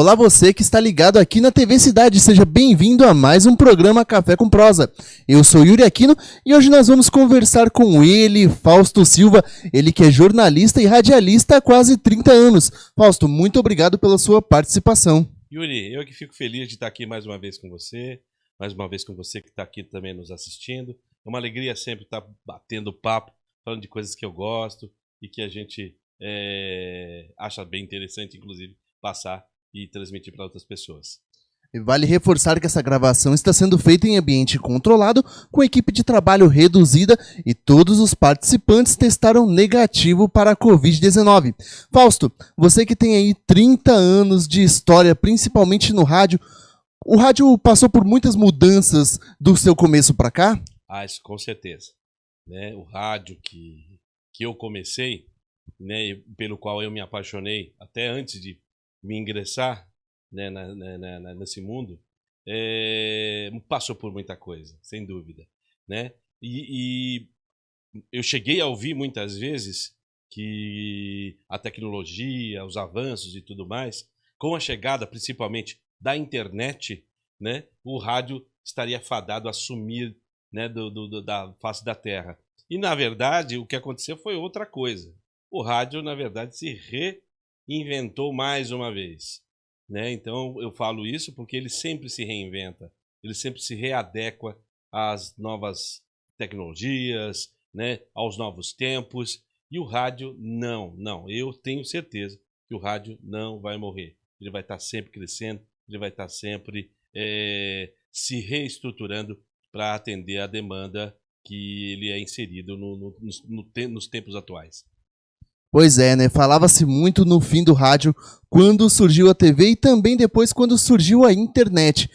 Olá você que está ligado aqui na TV Cidade, seja bem-vindo a mais um programa Café com Prosa. Eu sou Yuri Aquino e hoje nós vamos conversar com ele, Fausto Silva, ele que é jornalista e radialista há quase 30 anos. Fausto, muito obrigado pela sua participação. Yuri, eu que fico feliz de estar aqui mais uma vez com você que está aqui também nos assistindo. É uma alegria sempre estar batendo papo, falando de coisas que eu gosto e que a gente acha bem interessante, inclusive, passar e transmitir para outras pessoas. Vale reforçar que essa gravação está sendo feita em ambiente controlado, com equipe de trabalho reduzida e todos os participantes testaram negativo para a Covid-19. Fausto, você que tem aí 30 anos de história, principalmente no rádio, o rádio passou por muitas mudanças do seu começo para cá? Ah, isso com certeza. Né? O rádio que eu comecei, né, pelo qual eu me apaixonei até antes de me ingressar, né, nesse mundo, passou por muita coisa, sem dúvida, né? E eu cheguei a ouvir muitas vezes que a tecnologia, os avanços e tudo mais, com a chegada principalmente da internet, né, o rádio estaria fadado a sumir, né, da face da Terra. E na verdade o que aconteceu foi outra coisa. O rádio na verdade se reinventou mais uma vez, né? Então eu falo isso porque ele sempre se reinventa, ele sempre se readequa às novas tecnologias, né? Aos novos tempos. E o rádio não, eu tenho certeza que o rádio não vai morrer. Ele vai estar sempre crescendo, ele vai estar sempre se reestruturando para atender a demanda que ele é inserido nos tempos atuais. Pois é, né? Falava-se muito no fim do rádio quando surgiu a TV e também depois quando surgiu a internet.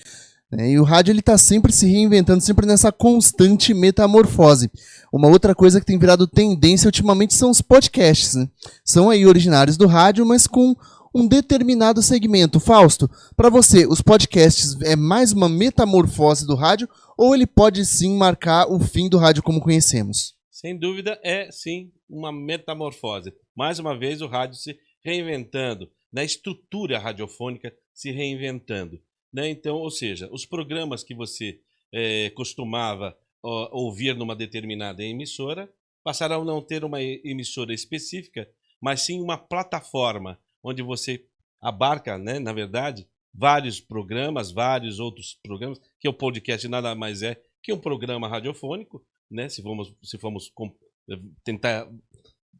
E o rádio está sempre se reinventando, sempre nessa constante metamorfose. Uma outra coisa que tem virado tendência ultimamente são os podcasts, né? São aí originários do rádio, mas com um determinado segmento. Fausto, para você, os podcasts é mais uma metamorfose do rádio ou ele pode sim marcar o fim do rádio como conhecemos? Sem dúvida, é sim uma metamorfose. Mais uma vez o rádio se reinventando, na estrutura radiofônica se reinventando, né? Então, ou seja, os programas que você costumava ouvir numa determinada emissora passaram a não ter uma emissora específica, mas sim uma plataforma onde você abarca, né, na verdade, vários programas, vários outros programas, que o podcast nada mais é que um programa radiofônico, né? Se formos tentar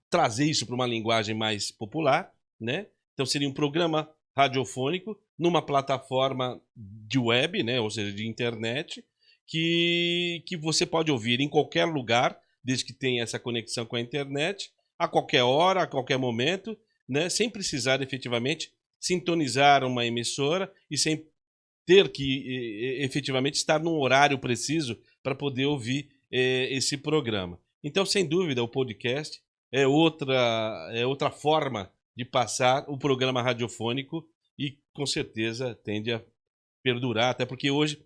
trazer isso para uma linguagem mais popular, né? Então seria um programa radiofônico numa plataforma de web, né? Ou seja, de internet, que você pode ouvir em qualquer lugar, desde que tenha essa conexão com a internet, a qualquer hora, a qualquer momento, né? Sem precisar efetivamente sintonizar uma emissora e sem ter que efetivamente estar num horário preciso para poder ouvir esse programa. Então, sem dúvida, o podcast é outra forma de passar o programa radiofônico e, com certeza, tende a perdurar, até porque hoje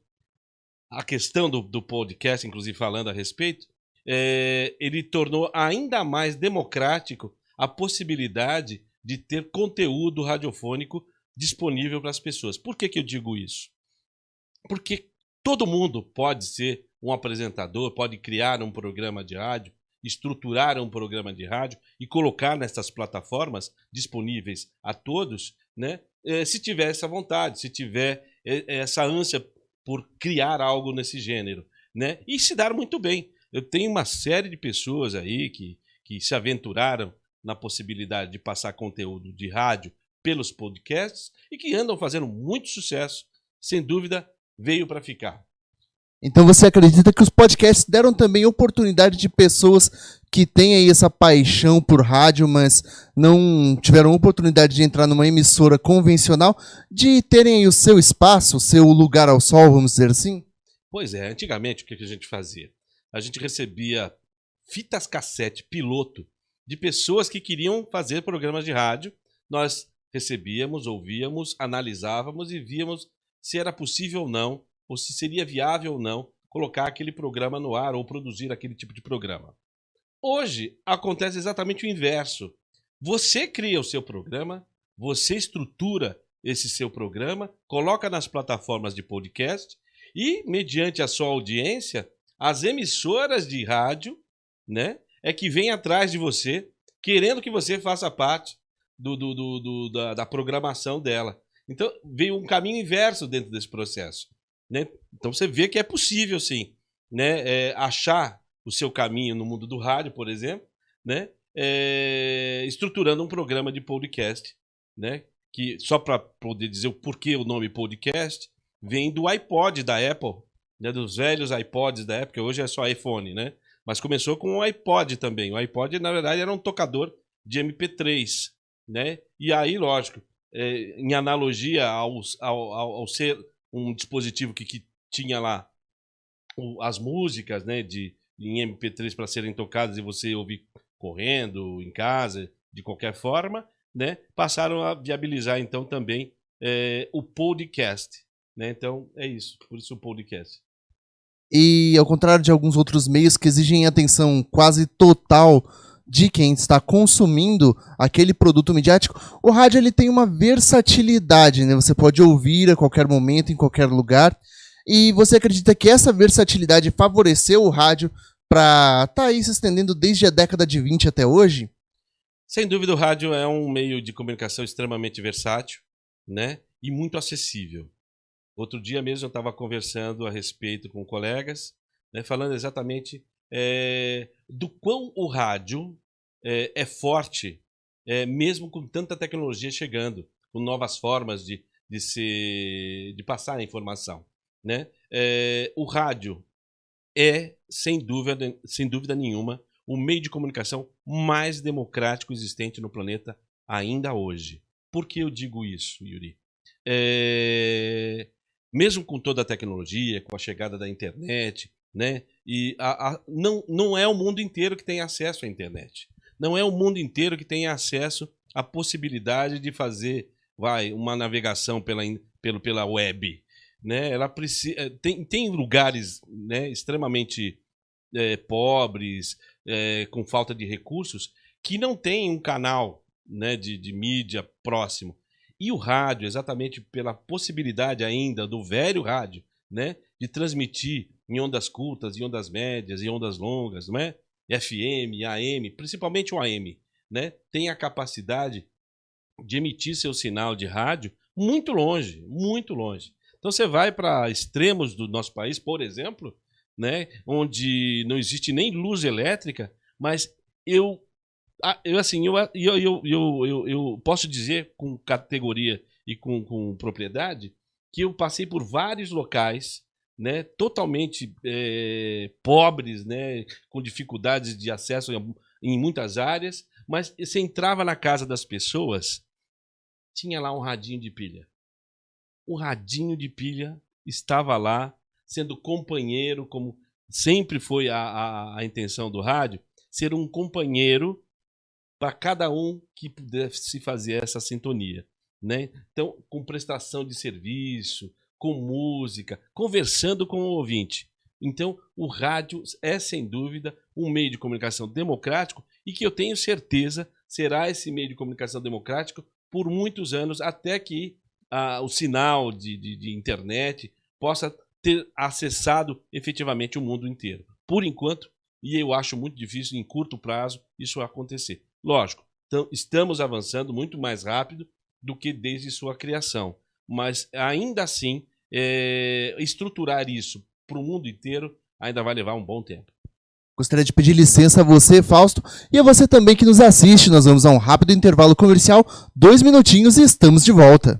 a questão do podcast, inclusive falando a respeito, ele tornou ainda mais democrático a possibilidade de ter conteúdo radiofônico disponível para as pessoas. Por que eu digo isso? Porque todo mundo pode ser um apresentador, pode criar um programa de rádio, estruturar um programa de rádio e colocar nessas plataformas disponíveis a todos, né? Se tiver essa vontade, se tiver essa ânsia por criar algo nesse gênero, né? E se dar muito bem. Eu tenho uma série de pessoas aí que se aventuraram na possibilidade de passar conteúdo de rádio pelos podcasts e que andam fazendo muito sucesso. Sem dúvida, veio para ficar. Então você acredita que os podcasts deram também oportunidade de pessoas que têm aí essa paixão por rádio, mas não tiveram oportunidade de entrar numa emissora convencional, de terem aí o seu espaço, o seu lugar ao sol, vamos dizer assim? Pois é, antigamente o que a gente fazia? A gente recebia fitas cassete piloto de pessoas que queriam fazer programas de rádio. Nós recebíamos, ouvíamos, analisávamos e víamos se era possível ou não, ou se seria viável ou não, colocar aquele programa no ar ou produzir aquele tipo de programa. Hoje acontece exatamente o inverso. Você cria o seu programa, você estrutura esse seu programa, coloca nas plataformas de podcast e, mediante a sua audiência, as emissoras de rádio, né, é que vêm atrás de você, querendo que você faça parte da programação dela. Então, veio um caminho inverso dentro desse processo, né? Então, você vê que é possível, sim, né, achar o seu caminho no mundo do rádio, por exemplo, né, estruturando um programa de podcast, né, que, só para poder dizer o porquê o nome podcast, vem do iPod da Apple, né, dos velhos iPods da época, hoje é só iPhone, né? Mas começou com o iPod também. O iPod, na verdade, era um tocador de MP3, né? E aí, lógico, em analogia ao ser um dispositivo que tinha lá as músicas, né, em MP3 para serem tocadas e você ouvir correndo, em casa, de qualquer forma, né? Passaram a viabilizar, então, também o podcast, né? Então, é isso. Por isso o podcast. E ao contrário de alguns outros meios que exigem atenção quase total de quem está consumindo aquele produto midiático, o rádio ele tem uma versatilidade, né? Você pode ouvir a qualquer momento, em qualquer lugar. E você acredita que essa versatilidade favoreceu o rádio para estar aí se estendendo desde a década de 20 até hoje? Sem dúvida, o rádio é um meio de comunicação extremamente versátil, né? E muito acessível. Outro dia mesmo eu estava conversando a respeito com colegas, né, falando exatamente do quão o rádio é forte, mesmo com tanta tecnologia chegando, com novas formas de passar a informação, né? O rádio é, sem dúvida nenhuma, o meio de comunicação mais democrático existente no planeta ainda hoje. Por que eu digo isso, Yuri? Mesmo com toda a tecnologia, com a chegada da internet, né? E não é o mundo inteiro que tem acesso à internet. Não é o mundo inteiro que tem acesso à possibilidade de fazer uma navegação pela web, né? Ela precisa, tem lugares, né, extremamente pobres, com falta de recursos, que não tem um canal, né, de mídia próximo. E o rádio, exatamente pela possibilidade ainda do velho rádio, né, de transmitir em ondas curtas, em ondas médias, em ondas longas, não é? FM, AM, principalmente o AM, né, tem a capacidade de emitir seu sinal de rádio muito longe, muito longe. Então você vai para extremos do nosso país, por exemplo, né, onde não existe nem luz elétrica, mas eu posso dizer com categoria e com propriedade que eu passei por vários locais, né, totalmente pobres, né, com dificuldades de acesso em muitas áreas, mas você entrava na casa das pessoas, tinha lá um radinho de pilha. O radinho de pilha estava lá, sendo companheiro, como sempre foi a intenção do rádio, ser um companheiro para cada um que pudesse fazer essa sintonia, né? Então, com prestação de serviço, com música, conversando com o ouvinte. Então, o rádio é, sem dúvida, um meio de comunicação democrático e que eu tenho certeza será esse meio de comunicação democrático por muitos anos, até que o sinal de internet possa ter acessado efetivamente o mundo inteiro. Por enquanto, e eu acho muito difícil, em curto prazo, isso acontecer. Lógico, então, estamos avançando muito mais rápido do que desde sua criação, mas ainda assim, estruturar isso para o mundo inteiro ainda vai levar um bom tempo. Gostaria de pedir licença a você, Fausto, e a você também que nos assiste. Nós vamos a um rápido intervalo comercial, 2 minutinhos e estamos de volta.